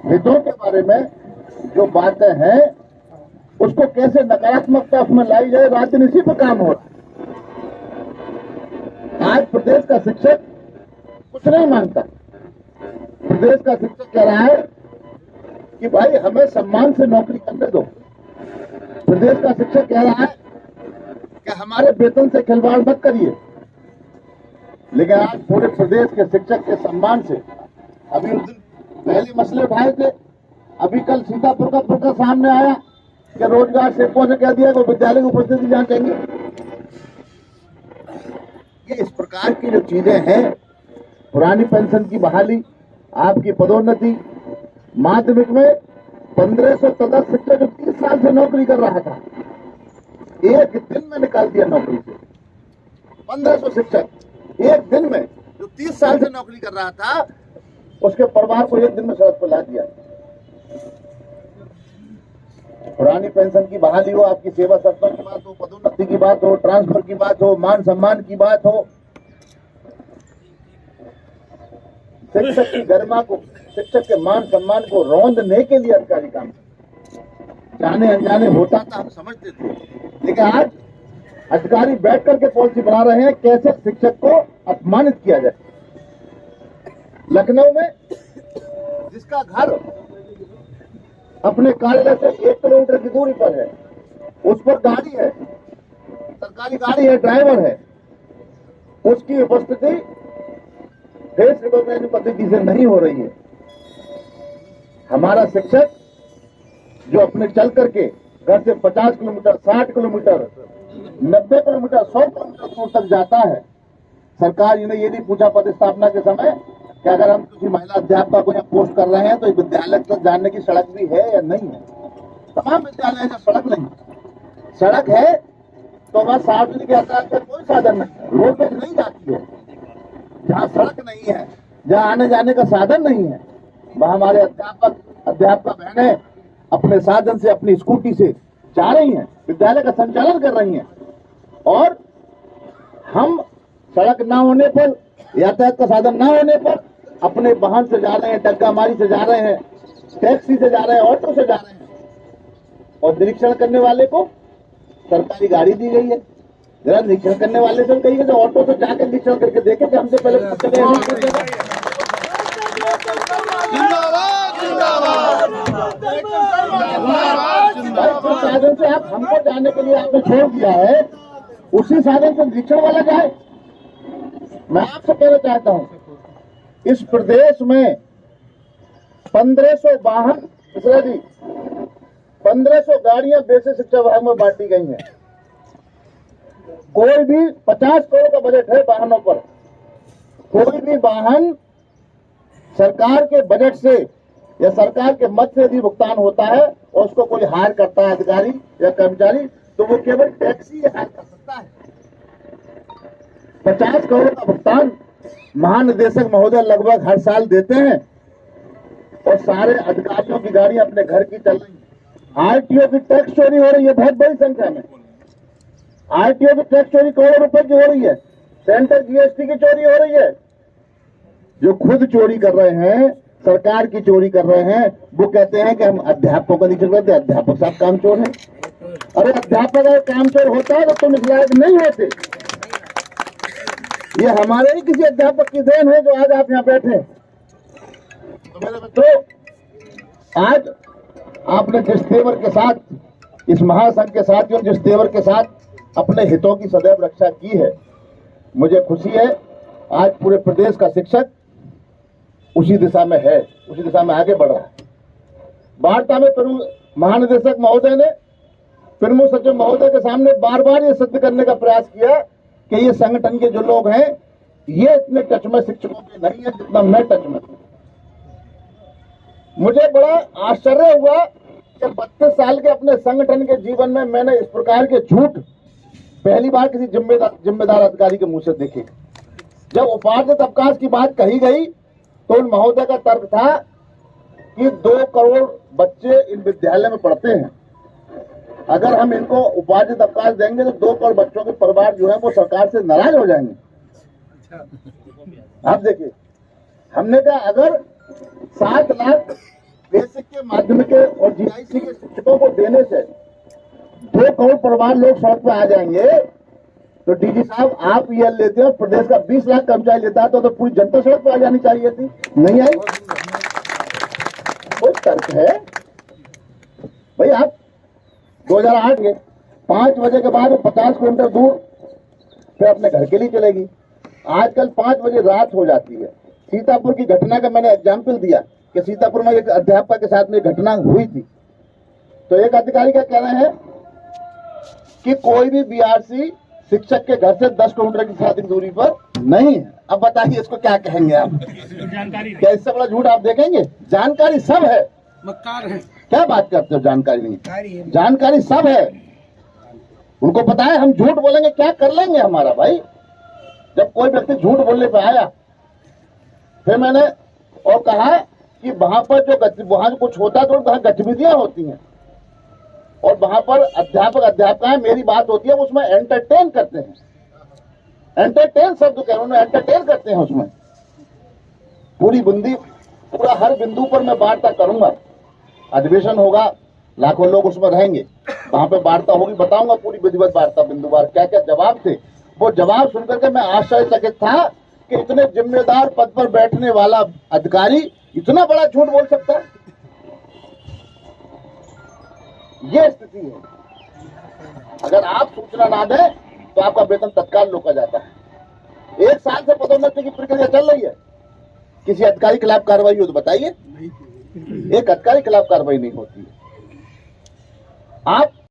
हितों के बारे में जो बातें हैं उसको कैसे नकारात्मकता उसमें लाई जाए, राजनीति पर काम हो रहा है। आज प्रदेश का शिक्षक कुछ नहीं मांगता। प्रदेश का शिक्षक कह रहा है कि भाई हमें सम्मान से नौकरी करने दो। प्रदेश का शिक्षक कह रहा है कि हमारे वेतन से खिलवाड़ मत करिए। लेकिन आज पूरे प्रदेश के शिक्षक के सम्मान से, अभी उस दिन पहले मसले उठाए थे, अभी कल सीतापुर का प्रकरण सामने आया कि रोजगार सेवकों ने कह दिया कि विद्यालय की उपस्थिति जांचेंगे। ये इस प्रकार की जो चीजें हैं, पुरानी पेंशन की बहाली, आपकी पदोन्नति, माध्यमिक में 1500 तदस्थ शिक्षक जो 30 साल से नौकरी कर रहा था, एक दिन में निकाल दिया नौकरी से। 1500 शिक्षक एक दिन में, जो 30 साल से नौकरी कर रहा था, उसके परिवार को एक दिन में सड़क पर ला दिया। पुरानी पेंशन की बहाली हो, आपकी सेवा शर्तों की बात हो, पदोन्नति की बात हो, ट्रांसफर की बात हो, मान सम्मान की बात हो, शिक्षक की गरिमा को, शिक्षक के मान सम्मान को रौंदने के लिए अधिकारी काम जाने अनजाने होता था, हम समझते थे। लेकिन आज अधिकारी बैठ करके पॉलिसी बना रहे हैं कैसे शिक्षक को अपमानित किया जाए। लखनऊ में जिसका घर अपने कार्यालय से 1 किलोमीटर की दूरी पर है, उस पर गाड़ी है, सरकारी गाड़ी है, ड्राइवर है, उसकी उपस्थिति फेस रिकॉग्निशन पद्धति से नहीं हो रही है। हमारा शिक्षक जो अपने चल करके घर से 50 किलोमीटर, 60 किलोमीटर, 90 किलोमीटर, 100 किलोमीटर दूर तक जाता है, सरकार ने ये नहीं पूछा पद स्थापना के समय कि अगर हम किसी महिला अध्यापक को यहाँ पोस्ट कर रहे हैं तो विद्यालय तक जाने की सड़क भी है या नहीं है। तमाम विद्यालय जब सड़क नहीं, सड़क है तो वह सार्वजनिक यातायात का कोई साधन नहीं, रोडवेज नहीं जाती है। जहाँ सड़क नहीं है, जहाँ आने जाने का साधन नहीं है, वह हमारे अध्यापक बहनें अपने साधन से, अपनी स्कूटी से जा रही हैं, विद्यालय का संचालन कर रही हैं। और हम सड़क ना होने पर, यातायात का साधन ना होने पर अपने वाहन से जा रहे हैं, डग्गामारी से जा रहे हैं, टैक्सी से जा रहे हैं, ऑटो से जा रहे हैं। और निरीक्षण करने वाले को सरकारी गाड़ी दी गई है। जरा निरीक्षण करने वाले से कहिए जो ऑटो से जाकर निरीक्षण करके देखे कि हमसे पहले साधन से आप हमको जाने के लिए आपने छोड़ दिया है, उसी साधन से निरीक्षण वाला जाए। मैं आपसे कहना चाहता हूं, इस प्रदेश में 1500 वाहन, 1500 गाड़ियां बेसिक शिक्षा विभाग में बांटी गई हैं। कोई भी 50 करोड़ का बजट है वाहनों पर, कोई भी वाहन सरकार के बजट से या सरकार के मद से यदि भुगतान होता है और उसको कोई हायर करता है अधिकारी या कर्मचारी, तो वो केवल टैक्सी हायर कर सकता है। 50 करोड़ का भुगतान महानिदेशक महोदय लगभग हर साल देते हैं और सारे अधिकारियों की गाड़ी अपने घर की चल रही है। आरटीओ की टैक्स चोरी हो रही है बहुत बड़ी संख्या में। आरटीओ की टैक्स चोरी करोड़ों रुपए की हो रही है, सेंट्रल जीएसटी की चोरी हो रही है। जो खुद चोरी कर रहे हैं, सरकार की चोरी कर रहे हैं, वो कहते हैं कि हम अध्यापकों का नहीं करते, अध्यापक साहब काम चोर है। अरे अध्यापक अगर काम चोर होता है तो तुम इस लायक नहीं होते। ये हमारे ही किसी अध्यापक की देन है जो आज आप यहाँ बैठे। तो आज आपने जिस तेवर के साथ, इस महासंघ के साथियों जिस तेवर के साथ अपने हितों की सदैव रक्षा की है, मुझे खुशी है। आज पूरे प्रदेश का शिक्षक उसी दिशा में है, उसी दिशा में आगे बढ़ रहा है। वार्ता में महानिदेशक महोदय ने प्रमुख सचिव महोदय के सामने बार बार ये सिद्ध करने का प्रयास किया कि ये संगठन के जो लोग हैं ये इतने टच में शिक्षकों के नहीं है जितना मैं टच में। मुझे बड़ा आश्चर्य हुआ कि 32 साल के अपने संगठन के जीवन में मैंने इस प्रकार के झूठ पहली बार किसी जिम्मेदार अधिकारी के मुंह से देखे। जब उपार्जित अवकाश की बात कही गई तो उन महोदय का तर्क था कि 2 करोड़ बच्चे इन विद्यालय में पढ़ते हैं, अगर हम इनको उपार्जित अवकाश देंगे तो 2 करोड़ बच्चों के परिवार जो है वो सरकार से नाराज हो जाएंगे। आप देखिए, हमने कहा अगर 7 लाख बेसिक के, माध्यमिक के और जीआईसी के शिक्षकों को देने से 2 करोड़ परिवार लोग सड़क पे आ जाएंगे, तो डीजी साहब आप ये लेते हैं, प्रदेश का 20 लाख कर्मचारी लेता है, तो पूरी जनता सड़क पे आ जानी चाहिए थी, नहीं आई। कोई तर्क है भाई? आप 2008 के 5 बजे के बाद 50 किलोमीटर दूर फिर अपने घर के लिए चलेगी। आजकल 5 बजे रात हो जाती है। सीतापुर की घटना का मैंने एग्जाम्पल दिया कि सीतापुर में एक अध्यापक के साथ में घटना हुई थी, तो एक अधिकारी क्या कह रहे हैं कि कोई भी बीआरसी शिक्षक के घर से 10 किलोमीटर की शादी दूरी पर नहीं है। अब बताइए इसको क्या कहेंगे आप? जानकारी क्या इससे बड़ा झूठ आप देखेंगे? जानकारी सब है, मक्कार है। क्या बात करते हो? जानकारी नहीं, जानकारी सब है। उनको पता है हम झूठ बोलेंगे क्या कर लेंगे हमारा भाई। जब कोई व्यक्ति झूठ बोलने पे आया, फिर मैंने और कहा कि वहां पर जो वहां कुछ होता है तो वहां गतिविधियां होती हैं, और वहां पर अध्यापक अध्यापिकाएं, मेरी बात होती है, उसमें एंटरटेन करते हैं। एंटरटेन शब्द कह रहा हूं, एंटरटेन करते हैं उसमें। पूरी बूंदी, पूरा हर बिंदु पर मैं वार्ता करूंगा। अधिवेशन होगा, लाखों लोग उसमें रहेंगे, वहां पे वार्ता होगी, बताऊंगा पूरी विधिवत वार्ता, बिंदुवार क्या क्या जवाब थे। वो जवाब सुनकर के मैं आश्चर्यचकित था कि इतने जिम्मेदार पद पर बैठने वाला अधिकारी इतना बड़ा झूठ बोल सकता है। ये स्थिति है। अगर आप सूचना ना दें तो आपका वेतन तत्काल रोका जाता है। 1 साल से पदोन्नति की प्रक्रिया चल रही है, किसी अधिकारी के खिलाफ कार्रवाई हो तो बताइए। एक अधिकारी के खिलाफ कार्रवाई नहीं होती है। आप